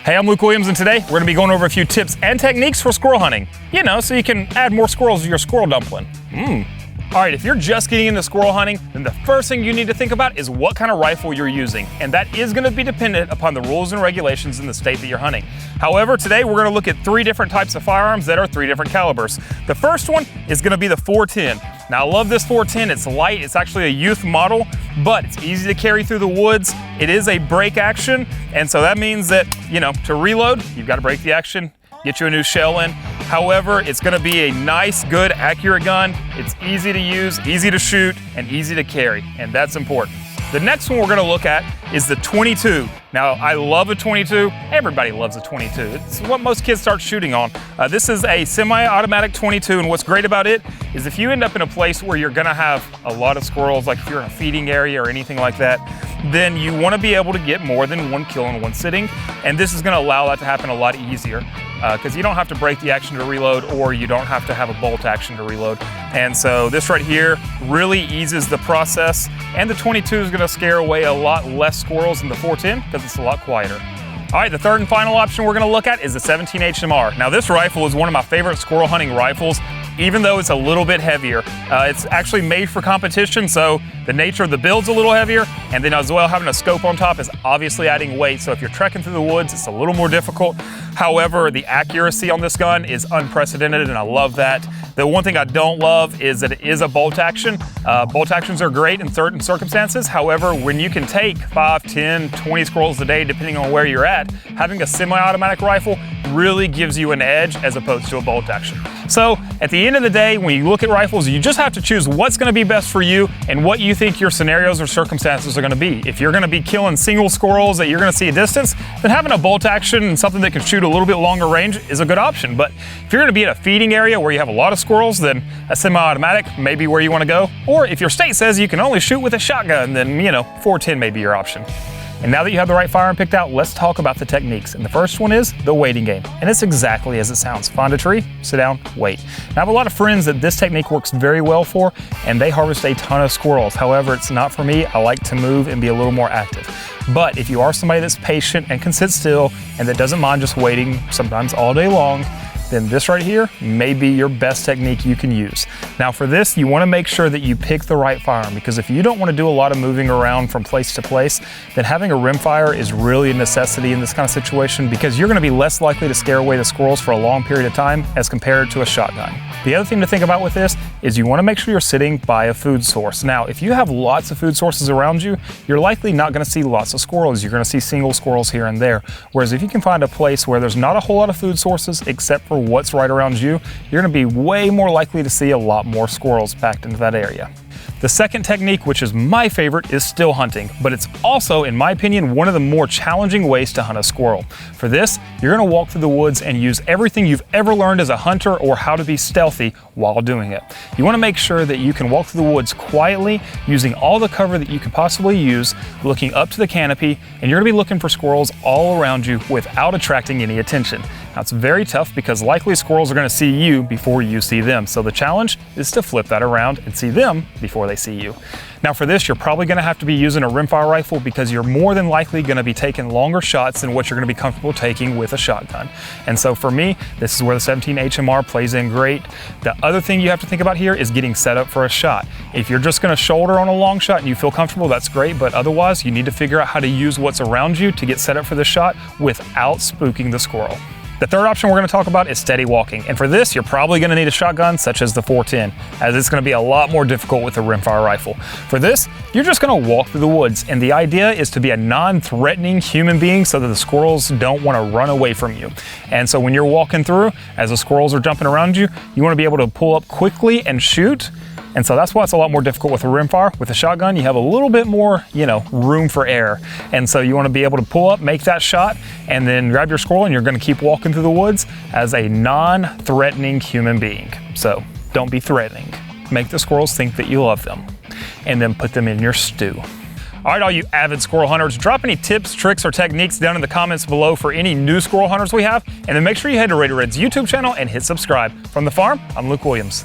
Hey, I'm Luke Williams, and today we're going to be going over a few tips and techniques for squirrel hunting. You know, so you can add more squirrels to your squirrel dumpling. All right, if you're just getting into squirrel hunting, then the first thing you need to think about is what kind of rifle you're using. And that is going to be dependent upon the rules and regulations in the state that you're hunting. However, today we're going to look at 3 different types of firearms that are 3 different calibers. The first one is going to be the 410. Now, I love this 410. It's light. It's actually a youth model, but it's easy to carry through the woods. It is a break action, and so that means that, you know, to reload, you've got to break the action, get you a new shell in. However, it's going to be a nice, good, accurate gun. It's easy to use, easy to shoot, and easy to carry, and that's important. The next one we're going to look at is the 22. Now, I love a 22. Everybody loves a 22. It's what most kids start shooting on. This is a semi-automatic 22, and what's great about it is if you end up in a place where you're going to have a lot of squirrels, like if you're in a feeding area or anything like that, then you want to be able to get more than 1 kill in one sitting, and this is going to allow that to happen a lot easier because you don't have to break the action to reload, or you don't have to have a bolt action to reload. And so this right here really eases the process, and the 22 is going to scare away a lot less squirrels than the 410 because it's a lot quieter. All right, the third and final option we're going to look at is the 17 HMR. Now, this rifle is one of my favorite squirrel hunting rifles, even though it's a little bit heavier. It's actually made for competition, so the nature of the build's a little heavier, and then as well having a scope on top is obviously adding weight, so if you're trekking through the woods, it's a little more difficult. However, the accuracy on this gun is unprecedented, and I love that. The one thing I don't love is that it is a bolt action. Bolt actions are great in certain circumstances. However, when you can take 5, 10, 20 squirrels a day, depending on where you're at, having a semi-automatic rifle really gives you an edge as opposed to a bolt action. So at the end of the day, when you look at rifles, you just have to choose what's going to be best for you and what you think your scenarios or circumstances are going to be. If you're going to be killing single squirrels that you're going to see a distance, then having a bolt action and something that can shoot a little bit longer range is a good option. But if you're going to be in a feeding area where you have a lot of squirrels, then a semi-automatic may be where you want to go. Or if your state says you can only shoot with a shotgun, then, you know, 410 may be your option. And now that you have the right firearm picked out, let's talk about the techniques. And the first one is the waiting game. And it's exactly as it sounds. Find a tree, sit down, wait. Now, I have a lot of friends that this technique works very well for, and they harvest a ton of squirrels. However, it's not for me. I like to move and be a little more active. But if you are somebody that's patient and can sit still and that doesn't mind just waiting, sometimes all day long, then this right here may be your best technique you can use. Now for this, you wanna make sure that you pick the right firearm, because if you don't wanna do a lot of moving around from place to place, then having a rimfire is really a necessity in this kind of situation, because you're gonna be less likely to scare away the squirrels for a long period of time as compared to a shotgun. The other thing to think about with this is you wanna make sure you're sitting by a food source. Now, if you have lots of food sources around you, you're likely not gonna see lots of squirrels. You're gonna see single squirrels here and there. Whereas if you can find a place where there's not a whole lot of food sources except for what's right around you, you're going to be way more likely to see a lot more squirrels packed into that area. The second technique, which is my favorite, is still hunting, but it's also, in my opinion, one of the more challenging ways to hunt a squirrel. For this, you're going to walk through the woods and use everything you've ever learned as a hunter or how to be stealthy while doing it. You want to make sure that you can walk through the woods quietly, using all the cover that you can possibly use, looking up to the canopy, and you're going to be looking for squirrels all around you without attracting any attention. Now, it's very tough because likely squirrels are going to see you before you see them. So the challenge is to flip that around and see them before they see you. Now for this, you're probably going to have to be using a rimfire rifle because you're more than likely going to be taking longer shots than what you're going to be comfortable taking with a shotgun. And so for me, this is where the 17 HMR plays in great. The other thing you have to think about here is getting set up for a shot. If you're just going to shoulder on a long shot and you feel comfortable, that's great. But otherwise, you need to figure out how to use what's around you to get set up for the shot without spooking the squirrel. The third option we're going to talk about is steady walking. And for this, you're probably going to need a shotgun such as the 410, as it's going to be a lot more difficult with a rimfire rifle. For this, you're just going to walk through the woods. And the idea is to be a non-threatening human being so that the squirrels don't want to run away from you. And so when you're walking through, as the squirrels are jumping around you, you want to be able to pull up quickly and shoot. And so that's why it's a lot more difficult with a rimfire. With a shotgun, you have a little bit more, room for error. And so you want to be able to pull up, make that shot, and then grab your squirrel, and you're going to keep walking through the woods as a non-threatening human being. So don't be threatening. Make the squirrels think that you love them, and then put them in your stew. All right, all you avid squirrel hunters, drop any tips, tricks, or techniques down in the comments below for any new squirrel hunters we have, and then make sure you head to Raider Red's YouTube channel and hit subscribe. From the farm, I'm Luke Williams.